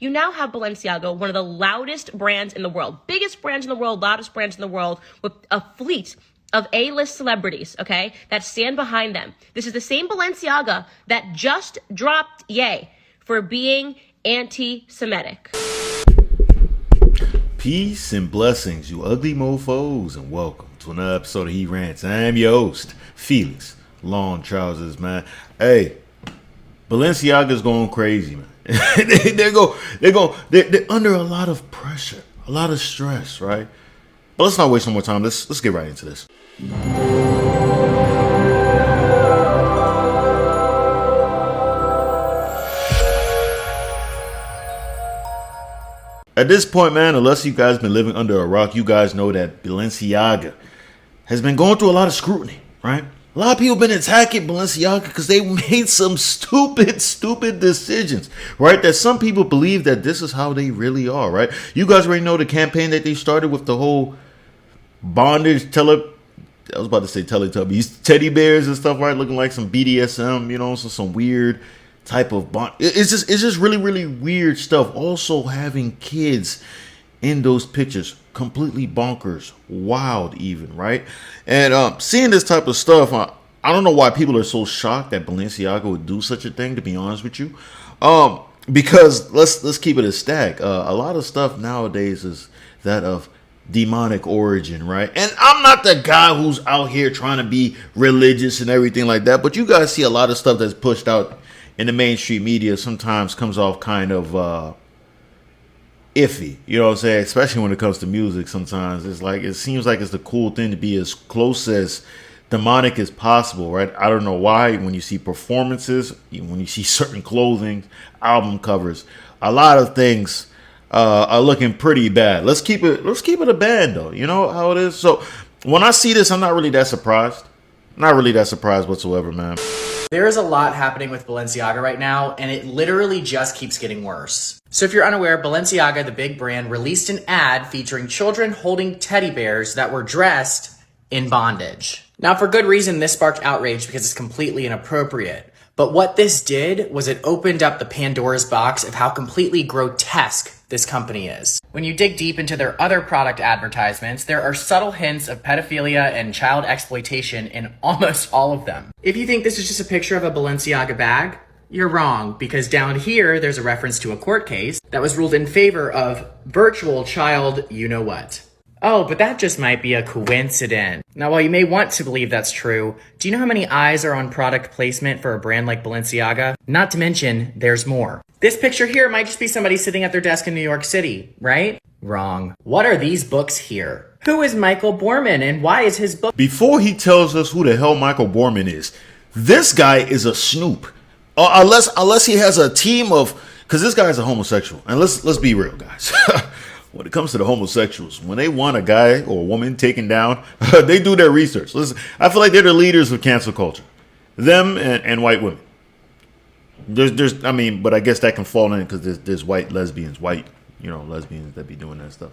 You now have Balenciaga, one of the loudest brands in the world, biggest brands in the world, loudest brands in the world, with a fleet of A-list celebrities, okay, that stand behind them. This is the same Balenciaga that just dropped Ye for being anti-Semitic. Peace and blessings, you ugly mofos, and welcome to another episode of He Rants. I'm your host, Felix Long Trousers, man. Hey, Balenciaga's going crazy, man. They're under a lot of pressure, a lot of stress, right? But let's not waste no more time. Let's get right into this. At this point, man, unless you guys been living under a rock, you guys know that Balenciaga has been going through a lot of scrutiny, right? A lot of people been attacking Balenciaga because they made some stupid decisions, right? That some people believe that this is how they really are, right? You guys already know the campaign that they started with the whole bondage I was about to say Teletubbies, teddy bears and stuff, right? Looking like some BDSM, you know, so some weird type of bond. It's just really weird stuff. Also having kids in those pictures, completely bonkers, wild even, right? And seeing this type of stuff, I don't know why people are so shocked that Balenciaga would do such a thing, to be honest with you. Because let's keep it a stack. A lot of stuff nowadays is that of demonic origin, right? And I'm not the guy who's out here trying to be religious and everything like that, but you guys see a lot of stuff that's pushed out in the mainstream media sometimes comes off kind of iffy, you know what I'm saying? Especially when it comes to music. Sometimes it's like it seems like it's the cool thing to be as close as demonic as possible, right? I don't know why. When you see performances, when you see certain clothing, album covers, a lot of things are looking pretty bad. Let's keep it a band, though. You know how it is. So when I see this, I'm not really that surprised. Not really that surprised whatsoever, man. There is a lot happening with Balenciaga right now, and it literally just keeps getting worse. So if you're unaware, Balenciaga, the big brand, released an ad featuring children holding teddy bears that were dressed in bondage. Now, for good reason, this sparked outrage because it's completely inappropriate. But what this did was it opened up the Pandora's box of how completely grotesque this company is. When you dig deep into their other product advertisements, there are subtle hints of pedophilia and child exploitation in almost all of them. If you think this is just a picture of a Balenciaga bag, you're wrong, because down here there's a reference to a court case that was ruled in favor of virtual child you-know-what. Oh, but that just might be a coincidence. Now, while you may want to believe that's true, do you know how many eyes are on product placement for a brand like Balenciaga? Not to mention, there's more. This picture here might just be somebody sitting at their desk in New York City, right? Wrong. What are these books here? Who is Michael Borman and why is his book? Before he tells us who the hell Michael Borman is, this guy is a snoop. Unless he has a team of, because this guy is a homosexual. And let's be real, guys. When it comes to the homosexuals, when they want a guy or a woman taken down, they do their research. Listen, I feel like they're the leaders of cancel culture. Them and white women. But I guess that can fall in because there's white lesbians, lesbians that be doing that stuff.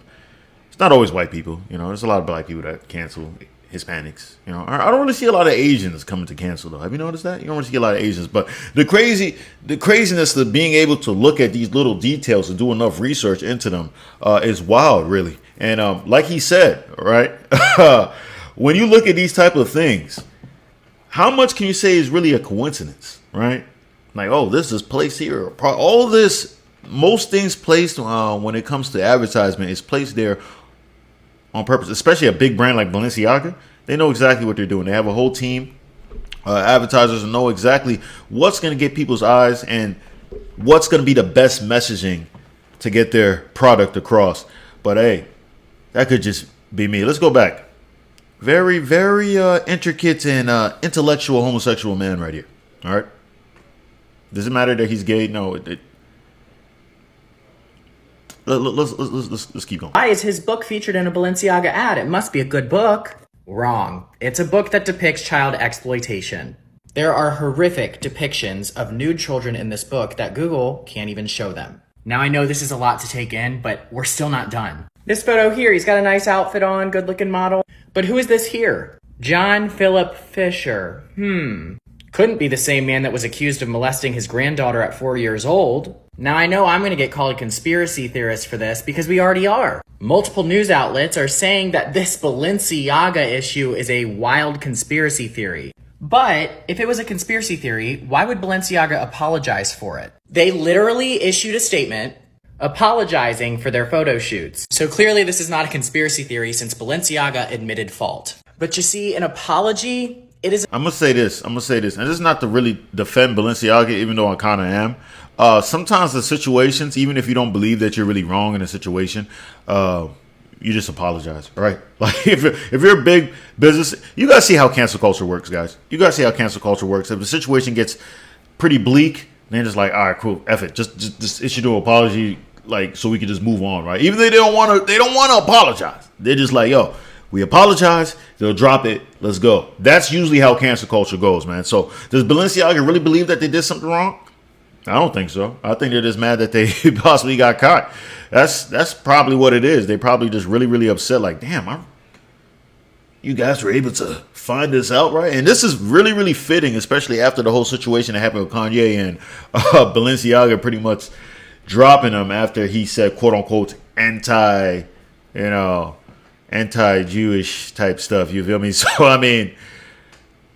It's not always white people, there's a lot of black people that cancel Hispanics, I don't really see a lot of Asians coming to cancel though. Have you noticed that? You don't really see a lot of Asians, but the craziness of being able to look at these little details and do enough research into them is wild, really. And like he said, right, when you look at these type of things, how much can you say is really a coincidence, right? Like, oh, this is placed here. All this, most things placed when it comes to advertisement is placed there on purpose, especially a big brand like Balenciaga. They know exactly what they're doing. They have a whole team. Advertisers know exactly what's going to get people's eyes and what's going to be the best messaging to get their product across. But hey, that could just be me. Let's go back. Very intricate and intellectual homosexual man right here. All right. Does it matter that he's gay? No. Let's keep going. Why is his book featured in a Balenciaga ad? It must be a good book. Wrong. It's a book that depicts child exploitation. There are horrific depictions of nude children in this book that Google can't even show them. Now I know this is a lot to take in, but we're still not done. This photo here, he's got a nice outfit on, good looking model. But who is this here? John Philip Fisher. Couldn't be the same man that was accused of molesting his granddaughter at 4 years old. Now I know I'm going to get called a conspiracy theorist for this because we already are. Multiple news outlets are saying that this Balenciaga issue is a wild conspiracy theory. But if it was a conspiracy theory, why would Balenciaga apologize for it? They literally issued a statement apologizing for their photo shoots. So clearly this is not a conspiracy theory since Balenciaga admitted fault. But you see, an apology, it is... I'm gonna say this, and this is not to really defend Balenciaga, even though I kind of am. Sometimes the situations, even if you don't believe that you're really wrong in a situation, you just apologize, right? Like if you're a big business, you gotta see how cancel culture works, guys. You gotta see how cancel culture works. If the situation gets pretty bleak, they're just like, all right, cool, F it, just issue an apology, like so we can just move on, right? Even though they don't want to apologize. They're just like, yo, we apologize, they'll drop it, let's go. That's usually how cancel culture goes, man. So does Balenciaga really believe that they did something wrong? I don't think so. I think they're just mad that they possibly got caught. That's probably what it is. They probably just really, really upset. Like, damn, you guys were able to find this out, right? And this is really, really fitting, especially after the whole situation that happened with Kanye and Balenciaga pretty much dropping him after he said, quote unquote, anti-Jewish type stuff. You feel me? So I mean,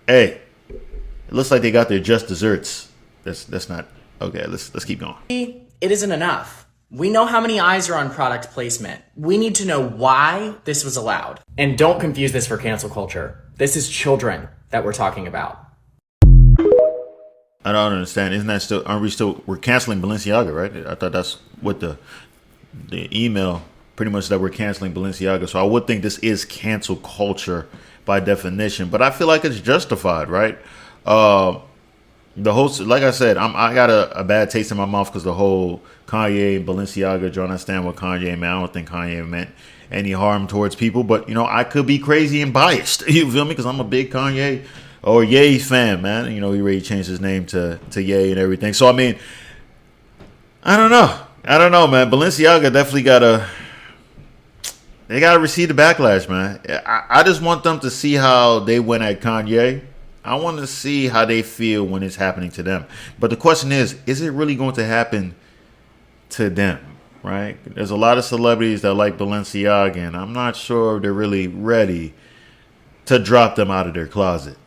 hey, it looks like they got their just desserts. That's not. Okay, let's keep going. It isn't enough. We know how many eyes are on product placement. We need to know why this was allowed. And don't confuse this for cancel culture. This is children that we're talking about. I don't understand. Isn't that still, we're canceling Balenciaga, right? I thought that's what the email pretty much, that we're canceling Balenciaga. So I would think this is cancel culture by definition, but I feel like it's justified, right? The whole, like I said, I got a bad taste in my mouth because the whole Kanye Balenciaga, John, I understand what Kanye meant. I don't think Kanye meant any harm towards people, but you know, I could be crazy and biased. You feel me? Because I'm a big Kanye or Ye fan, man. You know, he already changed his name to Ye and everything. So I mean, I don't know, man. Balenciaga definitely gotta receive the backlash, man. I just want them to see how they went at Kanye. I want to see how they feel when it's happening to them. But the question is it really going to happen to them, right? There's a lot of celebrities that like Balenciaga, and I'm not sure they're really ready to drop them out of their closet.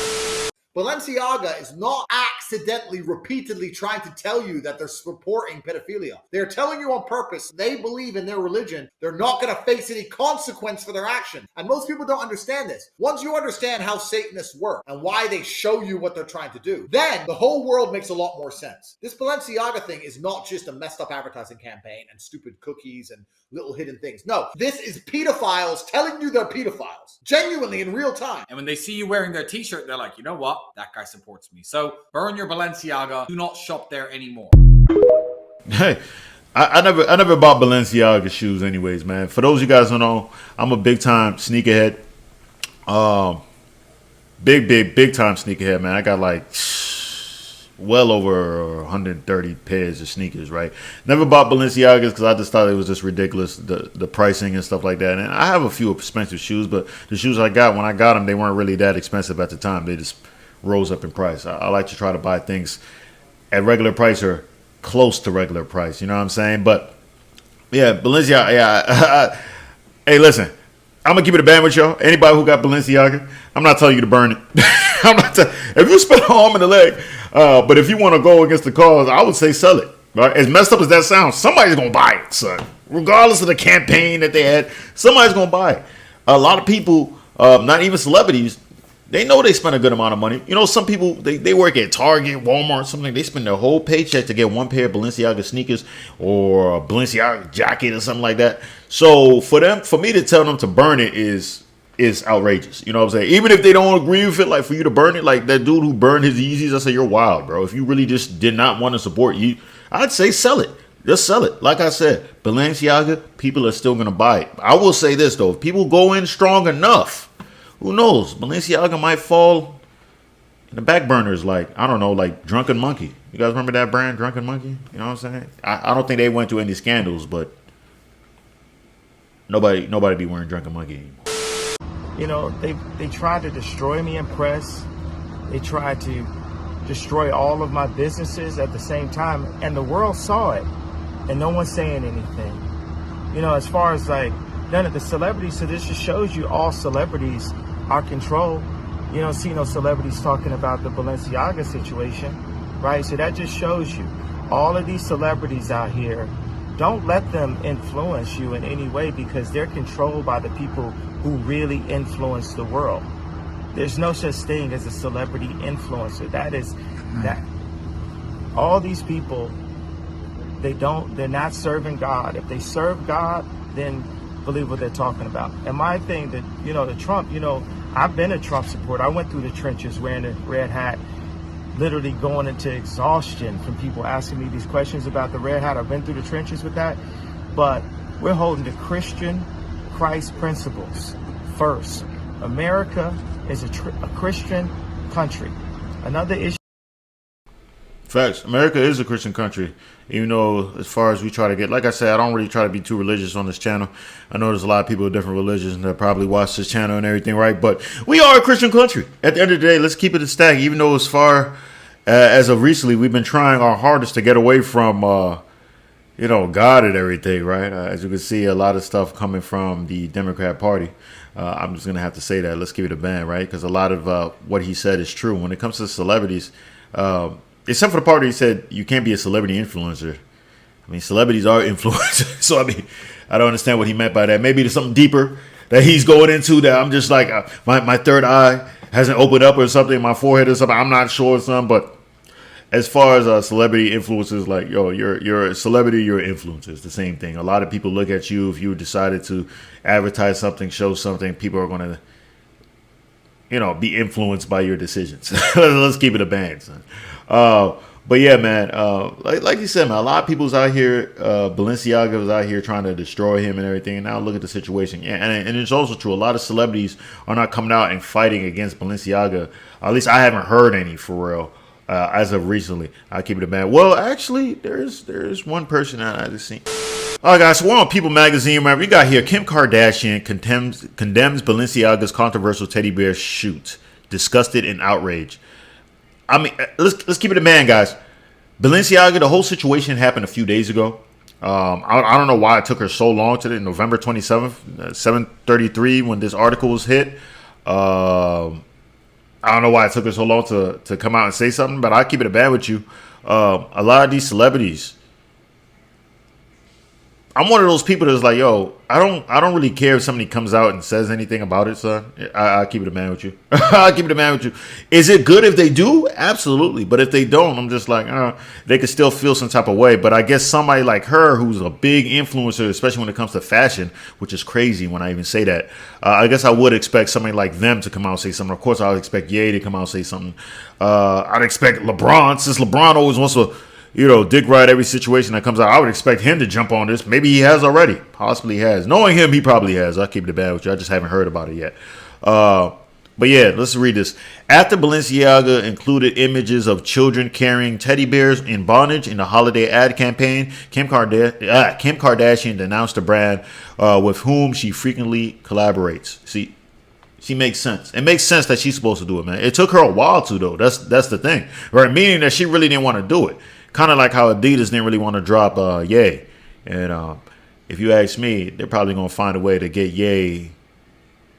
Balenciaga is not accidentally, repeatedly trying to tell you that they're supporting pedophilia. They're telling you on purpose they believe in their religion. They're not going to face any consequence for their action. And most people don't understand this. Once you understand how Satanists work and why they show you what they're trying to do, then the whole world makes a lot more sense. This Balenciaga thing is not just a messed up advertising campaign and stupid cookies and little hidden things. No, this is pedophiles telling you they're pedophiles. Genuinely in real time. And when they see you wearing their t-shirt, they're like, you know what? That guy supports me. So burn your Balenciaga. Do not shop there anymore. Hey, I never bought Balenciaga shoes anyways, man. For those of you guys who know, I'm a big time sneakerhead. Big time sneakerhead, man. I got like well over 130 pairs of sneakers, right? Never bought Balenciagas because I just thought it was just ridiculous, the pricing and stuff like that. And I have a few expensive shoes, but the shoes I got, when I got them, they weren't really that expensive at the time. They just rose up in price. I like to try to buy things at regular price or close to regular price. You know what I'm saying? But yeah, Balenciaga. Yeah. Hey, listen, I'm gonna keep it a band with y'all. Anybody who got Balenciaga, I'm not telling you to burn it. If you spend an arm and a leg, but if you want to go against the cause, I would say sell it. Right? As messed up as that sounds, somebody's gonna buy it, son. Regardless of the campaign that they had, somebody's gonna buy it. A lot of people, not even celebrities, they know they spend a good amount of money. You know, some people, they work at Target, Walmart, something. They spend their whole paycheck to get one pair of Balenciaga sneakers or a Balenciaga jacket or something like that. So for me to tell them to burn it is outrageous. You know what I'm saying? Even if they don't agree with it, like for you to burn it, like that dude who burned his Yeezys, I say you're wild, bro. If you really just did not want to support you, I'd say sell it. Just sell it. Like I said, Balenciaga, people are still going to buy it. I will say this, though. If people go in strong enough, who knows? Balenciaga might fall in the back burners like, I don't know, like Drunken Monkey. You guys remember that brand, Drunken Monkey? You know what I'm saying? I don't think they went through any scandals, but nobody be wearing Drunken Monkey anymore. You know, they tried to destroy me in press. They tried to destroy all of my businesses at the same time, and the world saw it, and no one's saying anything. You know, as far as like none of the celebrities, so this just shows you all celebrities are controlled. You don't see no celebrities talking about the Balenciaga situation, right? So that just shows you all of these celebrities out here, don't let them influence you in any way, because they're controlled by the people who really influence the world. There's no such thing as a celebrity influencer. That all these people, they're not serving God. If they serve God, then believe what they're talking about. And my thing that, the Trump, I've been a Trump supporter. I went through the trenches wearing a red hat, literally going into exhaustion from people asking me these questions about the red hat. I've been through the trenches with that. But we're holding the Christian Christ principles first. America is a Christian country. Another issue. Facts. America is a Christian country. Even though, as far as we try to get, like I said, I don't really try to be too religious on this channel. I know there's a lot of people with different religions that probably watch this channel and everything, right? But we are a Christian country. At the end of the day, let's keep it a stack. Even though as far as of recently, we've been trying our hardest to get away from, God and everything, right? As you can see, a lot of stuff coming from the Democrat Party. I'm just going to have to say that. Let's give it a ban, right? Because a lot of what he said is true. When it comes to celebrities, except for the part where he said you can't be a celebrity influencer. I mean, celebrities are influencers. So, I mean, I don't understand what he meant by that. Maybe there's something deeper that he's going into that I'm just like, my third eye hasn't opened up or something, my forehead or something. I'm not sure or something. But as far as celebrity influencers, like, you're a celebrity, you're an influencer. It's the same thing. A lot of people look at you. If you decided to advertise something, show something, people are going to, be influenced by your decisions. Let's keep it a band, son. But yeah, man, like you said, man, a lot of people's out here, Balenciaga was out here trying to destroy him and everything. And now look at the situation. Yeah, and it's also true. A lot of celebrities are not coming out and fighting against Balenciaga. At least I haven't heard any for real. As of recently, I'll keep it a band. Well, actually, there's one person I just seen. All right, guys, so we're on People Magazine. Remember, we got here Kim Kardashian condemns Balenciaga's controversial teddy bear shoot. Disgusted and outraged. I mean, let's keep it a man, guys. Balenciaga, the whole situation happened a few days ago. I don't know why it took her so long today, November 27th, 7:33, when this article was hit. I don't know why it took her so long to come out and say something, but I'll keep it a band with you. A lot of these celebrities, I'm one of those people that's like, yo, I don't really care if somebody comes out and says anything about it, son. I'll keep it a man with you. I'll keep it a man with you. Is it good if they do? Absolutely. But if they don't, I'm just like, they could still feel some type of way. But I guess somebody like her, who's a big influencer, especially when it comes to fashion, which is crazy when I even say that, I guess I would expect somebody like them to come out and say something. Of course, I would expect Ye to come out and say something. I'd expect LeBron, since LeBron always wants to, dick ride every situation that comes out. I would expect him to jump on this. Maybe he has already. Possibly has. Knowing him, he probably has. I'll keep it bad with you. I just haven't heard about it yet. But yeah, let's read this. After Balenciaga included images of children carrying teddy bears in bondage in the holiday ad campaign, Kim Kardashian denounced the brand with whom she frequently collaborates. See, she makes sense. It makes sense that she's supposed to do it, man. It took her a while to, though. That's the thing, right? Meaning that she really didn't want to do it. Kind of like how Adidas didn't really want to drop Ye. And if you ask me, they're probably going to find a way to get Ye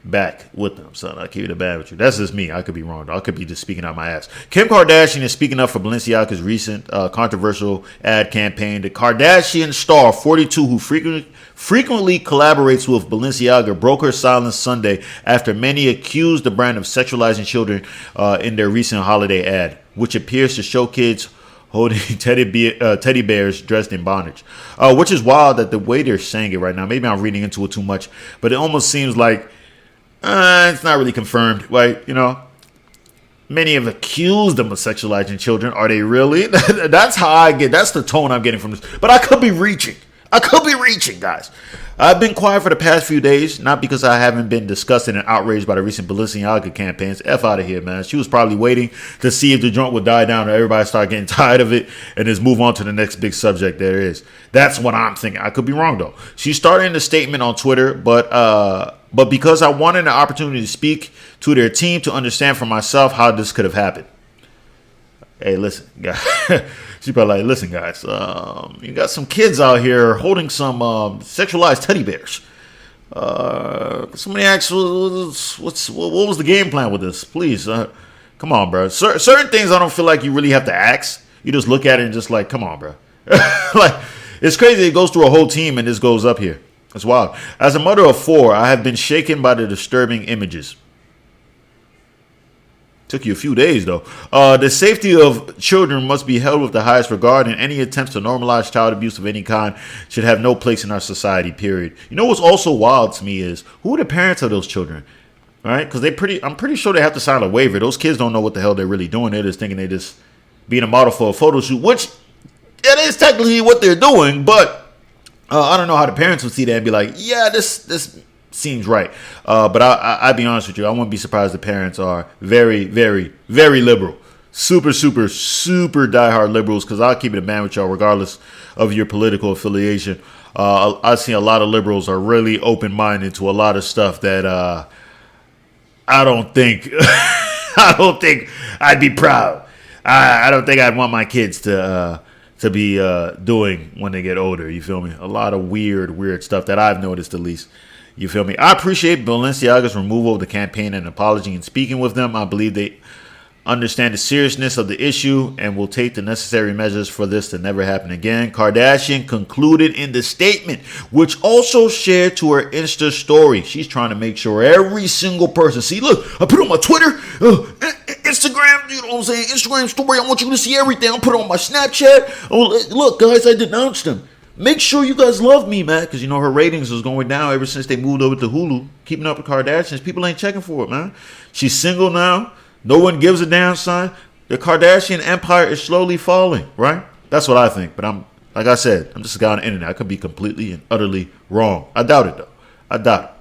back with them, son. I'll keep it a bad with you. That's just me. I could be wrong, though. I could be just speaking out my ass. Kim Kardashian is speaking up for Balenciaga's recent controversial ad campaign. The Kardashian star, 42, who frequently collaborates with Balenciaga, broke her silence Sunday after many accused the brand of sexualizing children in their recent holiday ad, which appears to show kids holding teddy bears dressed in bondage, which is wild that the way they're saying it right now. Maybe I'm reading into it too much, but it almost seems like it's not really confirmed, right? Many have accused them of sexualizing children. Are they really? That's how I get. That's the tone I'm getting from this. But I could be reaching. Guys. I've been quiet for the past few days, not because I haven't been disgusted and outraged by the recent Balenciaga campaigns. F out of here, man. She was probably waiting to see if the joint would die down or everybody start getting tired of it and just move on to the next big subject there is. That's what I'm thinking. I could be wrong, though. She started the statement on Twitter, but because I wanted an opportunity to speak to their team to understand for myself how this could have happened. hey, listen, guys. She probably like, listen, guys. You got some kids out here holding some sexualized teddy bears. Somebody asked, what was the game plan with this? Please, come on, bro. Certain things I don't feel like you really have to ask. You just look at it and just like, come on, bro. Like, it's crazy. It goes through a whole team and this goes up here. It's wild. As a mother of 4, I have been shaken by the disturbing images. Took you a few days, though. The safety of children must be held with the highest regard, and any attempts to normalize child abuse of any kind should have no place in our society, period. You know what's also wild to me is, who are the parents of those children? All right? Because I'm pretty sure they have to sign a waiver. Those kids don't know what the hell they're really doing. They're just thinking they're just being a model for a photo shoot, which it is technically what they're doing, but I don't know how the parents would see that and be like, yeah, this seems right. But I'd be honest with you. I wouldn't be surprised the parents are very, very, very liberal. Super, super, super diehard liberals, because I'll keep it a man with y'all regardless of your political affiliation. I've seen a lot of liberals are really open-minded to a lot of stuff that I don't think I'd be proud. I don't think I'd want my kids to be doing when they get older. You feel me? A lot of weird stuff that I've noticed, at least. You feel me? I appreciate Balenciaga's removal of the campaign and apology and speaking with them. I believe they understand the seriousness of the issue and will take the necessary measures for this to never happen again. Kardashian concluded in the statement, which also shared to her Insta story. She's trying to make sure every single person, see, look, I put it on my Twitter, Instagram, you know what I'm saying, Instagram story. I want you to see everything. I'll put it on my Snapchat. Oh, look, guys, I denounced them. Make sure you guys love me, man, because, you know, her ratings was going down ever since they moved over to Hulu. Keeping Up with Kardashians. People ain't checking for it, man. She's single now. No one gives a damn, son. The Kardashian empire is slowly falling, right? That's what I think. But like I said, I'm just a guy on the internet. I could be completely and utterly wrong. I doubt it, though. I doubt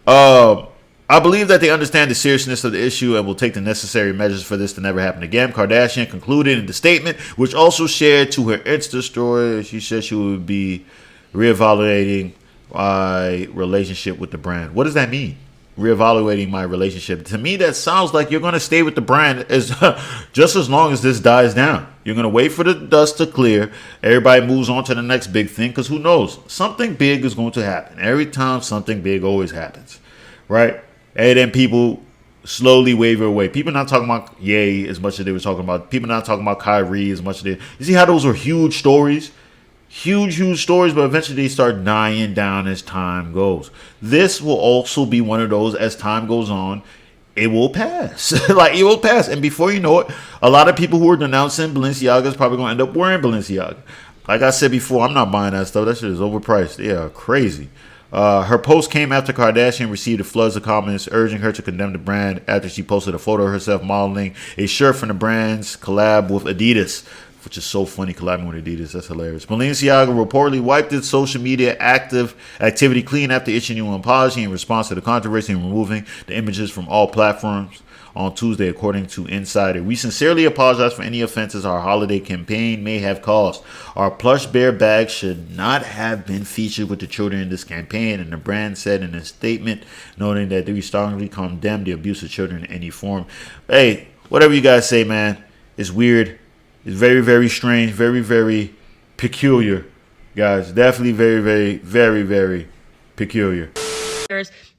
it. I believe that they understand the seriousness of the issue and will take the necessary measures for this to never happen again. Kardashian concluded in the statement, which also shared to her Insta story. She said she would be reevaluating my relationship with the brand. What does that mean? Reevaluating my relationship. To me, that sounds like you're going to stay with the brand just as long as this dies down. You're going to wait for the dust to clear. Everybody moves on to the next big thing, because who knows? Something big is going to happen. Every time something big always happens, right? And then people slowly waver away. People not talking about Ye as much as they were talking about. People not talking about Kyrie as much as they. You see how those were huge stories? Huge stories, but eventually they start dying down as time goes. This will also be one of those, as time goes on, it will pass. Like, it will pass. And before you know it, a lot of people who are denouncing Balenciaga is probably going to end up wearing Balenciaga. Like I said before, I'm not buying that stuff. That shit is overpriced. They are crazy. Her post came after Kardashian received floods of comments urging her to condemn the brand after she posted a photo of herself modeling a shirt from the brand's collab with Adidas, which is so funny, collabing with Adidas. That's hilarious. Balenciaga reportedly wiped its social media activity clean after issuing an apology in response to the controversy and removing the images from all platforms on Tuesday, according to Insider. We sincerely apologize for any offenses our holiday campaign may have caused. Our plush bear bag should not have been featured with the children in this campaign, and the brand said in a statement, noting that they strongly condemn the abuse of children in any form. Hey, whatever you guys say, man, it's weird. It's very, very strange, very, very peculiar, guys. Definitely very, very, very, very peculiar.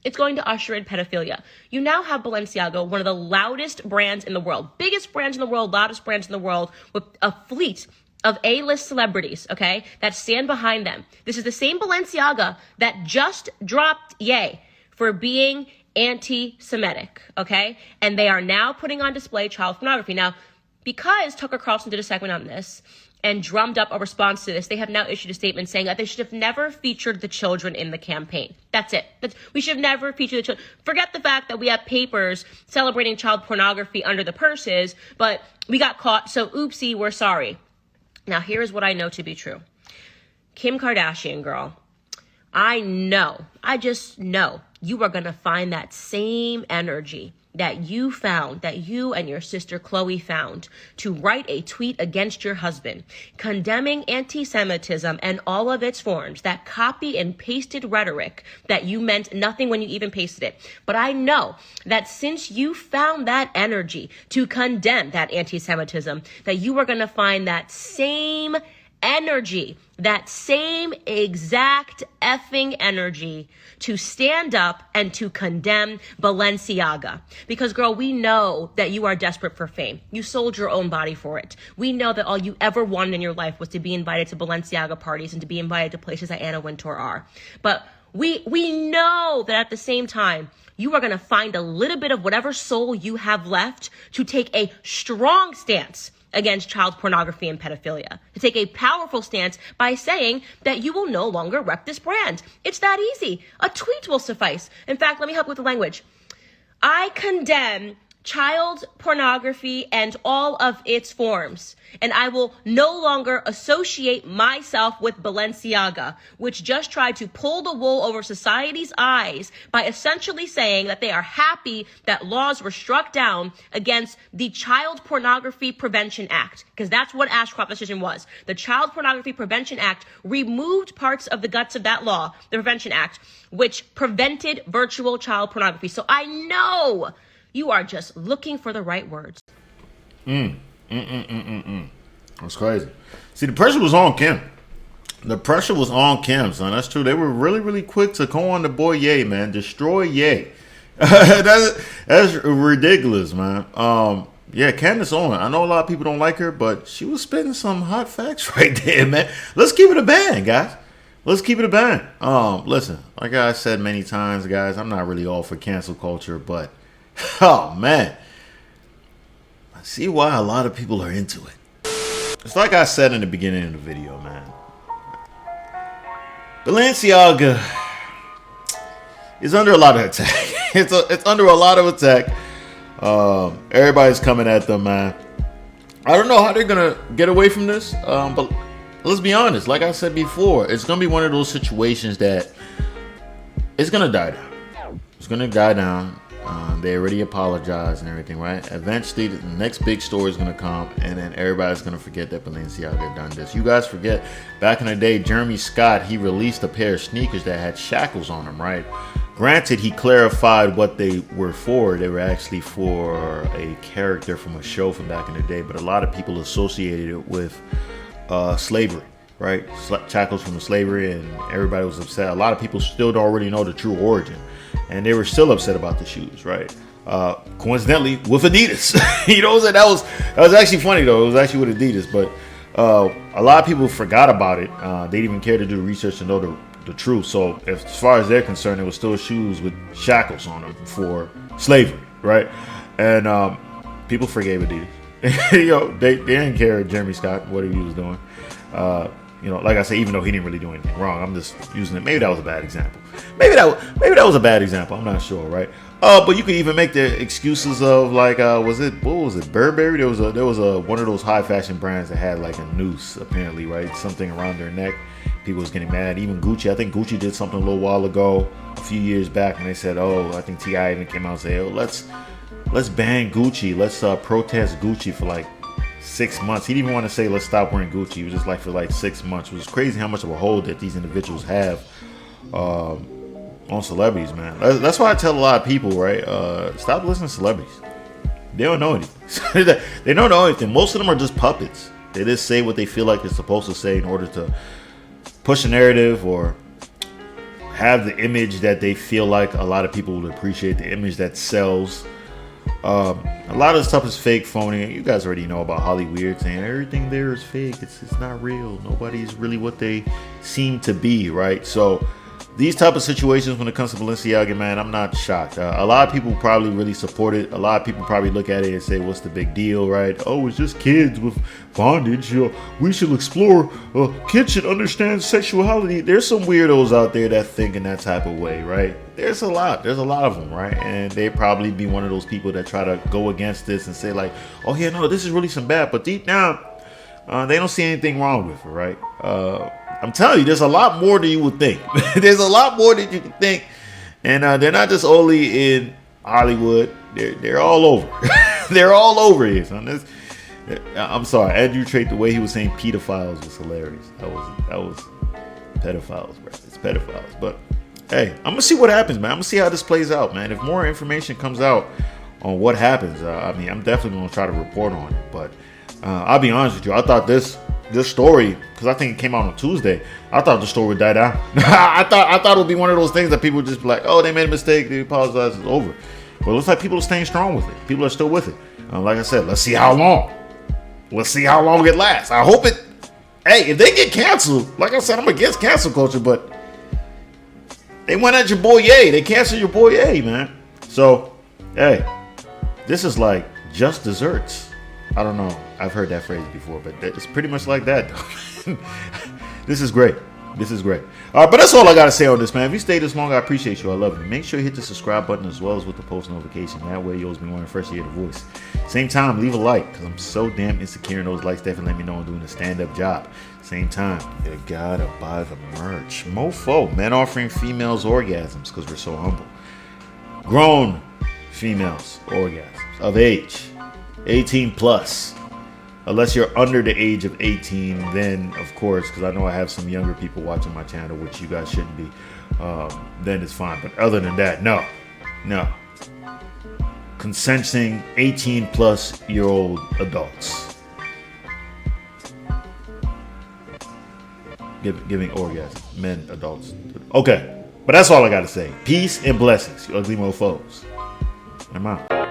It's going to usher in pedophilia. You now have Balenciaga, one of the loudest brands in the world, biggest brands in the world, loudest brands in the world, with a fleet of A-list celebrities, okay, that stand behind them. This is the same Balenciaga that just dropped Ye for being anti-Semitic, okay? And they are now putting on display child pornography. Now, because Tucker Carlson did a segment on this and drummed up a response to this, they have now issued a statement saying that they should have never featured the children in the campaign. That's it. We should have never featured the children. Forget the fact that we have papers celebrating child pornography under the purses, but we got caught, so oopsie, we're sorry. Now, here's what I know to be true. Kim Kardashian, girl, I just know you are going to find that same energy that you found, that you and your sister Chloe found, to write a tweet against your husband, condemning anti-Semitism and all of its forms, that copy and pasted rhetoric that you meant nothing when you even pasted it. But I know that since you found that energy to condemn that anti-Semitism, that you are going to find that same energy, that same exact effing energy to stand up and to condemn Balenciaga. Because girl, we know that you are desperate for fame. You sold your own body for it. We know that all you ever wanted in your life was to be invited to Balenciaga parties and to be invited to places that Anna Wintour are. But we know that at the same time, you are going to find a little bit of whatever soul you have left to take a strong stance against child pornography and pedophilia, to take a powerful stance by saying that you will no longer rep this brand. It's that easy. A tweet will suffice. In fact, let me help with the language. I condemn child pornography and all of its forms, and I will no longer associate myself with Balenciaga, which just tried to pull the wool over society's eyes by essentially saying that they are happy that laws were struck down against the Child Pornography Prevention Act, because that's what Ashcroft's decision was. The Child Pornography Prevention Act removed parts of the guts of that law, the Prevention Act, which prevented virtual child pornography. So I know you are just looking for the right words. That's crazy. See, the pressure was on Kim. The pressure was on Kim, son. That's true. They were really, really quick to go on the boy Ye, man. Destroy Ye. That's ridiculous, man. Yeah, Candace Owens. I know a lot of people don't like her, but she was spitting some hot facts right there, man. Let's keep it a band, guys. Let's keep it a band. Listen, like I said many times, guys, I'm not really all for cancel culture, but oh, man. I see why a lot of people are into it. It's like I said in the beginning of the video, man. Balenciaga is under a lot of attack. It's under a lot of attack. Everybody's coming at them, man. I don't know how they're going to get away from this. But let's be honest. Like I said before, it's going to be one of those situations that it's going to die down. It's going to die down. They already apologized and everything, right? Eventually, the next big story is going to come, and then everybody's going to forget that Balenciaga done this. You guys forget, back in the day, Jeremy Scott, he released a pair of sneakers that had shackles on them, right? Granted, he clarified what they were for. They were actually for a character from a show from back in the day, but a lot of people associated it with slavery, right? Shackles from the slavery, and everybody was upset. A lot of people still don't already know the true origin, and they were still upset about the shoes, right? Coincidentally, with Adidas. You know what I'm saying? That was actually funny, though. It was actually with Adidas, but a lot of people forgot about it. They didn't even care to do the research to know the truth. So as far as they're concerned, it was still shoes with shackles on them for slavery, right? And people forgave Adidas. You know, they didn't care Jeremy Scott, what he was doing. You know, like I say, even though he didn't really do anything wrong, I'm just using it. Maybe that was a bad example. Maybe that was a bad example. I'm not sure, right? But you could even make the excuses of like, what was it, Burberry? There was a one of those high fashion brands that had like a noose, apparently, right? Something around their neck. People was getting mad. Even Gucci, I think Gucci did something a little while ago, a few years back, and they said, oh, I think T.I. even came out and said, oh, let's ban Gucci. Let's protest Gucci for like 6 months. He didn't even want to say let's stop wearing Gucci. He was just like for like 6 months. It was crazy how much of a hold that these individuals have on celebrities, man. That's why I tell a lot of people, right? Stop listening to celebrities. They don't know anything. They don't know anything. Most of them are just puppets. They just say what they feel like they're supposed to say in order to push a narrative or have the image that they feel like a lot of people would appreciate, the image that sells. A lot of stuff is fake, phony. You guys already know about Hollywood saying everything there is fake. It's not real. Nobody's really what they seem to be, right? So these type of situations when it comes to Balenciaga, man, I'm not shocked. A lot of people probably really support it. A lot of people probably look at it and say, what's the big deal, right? Oh, it's just kids with bondage. We should explore. Kids should understand sexuality. There's some weirdos out there that think in that type of way, right? There's a lot of them, right? And they probably be one of those people that try to go against this and say like, oh yeah, no, this is really some bad. But deep down, they don't see anything wrong with it, right? I'm telling you, there's a lot more than you would think. There's a lot more than you can think. And they're not just only in Hollywood. They're all over. They're all over here, son. I'm sorry, Andrew Tate, the way he was saying pedophiles was hilarious. That was pedophiles, bro. It's pedophiles. But hey, I'm gonna see what happens, man. I'm gonna see how this plays out, man. If more information comes out on what happens, I mean, I'm definitely gonna try to report on it. But I'll be honest with you, I thought this story, because I think it came out on Tuesday, I thought the story would die down. I thought it would be one of those things that people would just be like, oh, they made a mistake, they apologize, it's over. But it looks like people are staying strong with it. People are still with it. Like I said, let's see how long. Let's see how long it lasts. I hope it. Hey, if they get canceled, like I said, I'm against cancel culture, but they went at your boy Ye. They canceled your boy Ye, man. So, hey, this is like just desserts. I don't know. I've heard that phrase before, but it's pretty much like that. This is great. This is great. But that's all I got to say on this, man. If you stayed this long, I appreciate you. I love you. Make sure you hit the subscribe button as well as with the post notification. That way, you'll always be one of the first to hear the voice. Same time, leave a like, because I'm so damn insecure in those likes. Definitely let me know I'm doing a stand-up job. Same time, you gotta buy the merch. Mofo, men offering females orgasms, because we're so humble. Grown females orgasms of age, 18 plus. Unless you're under the age of 18, then of course, because I know I have some younger people watching my channel, which you guys shouldn't be, then it's fine. But other than that, no. Consenting 18 plus year old adults giving orgasms, men, adults. Okay, but that's all I got to say. Peace and blessings, you ugly mofos. I'm out.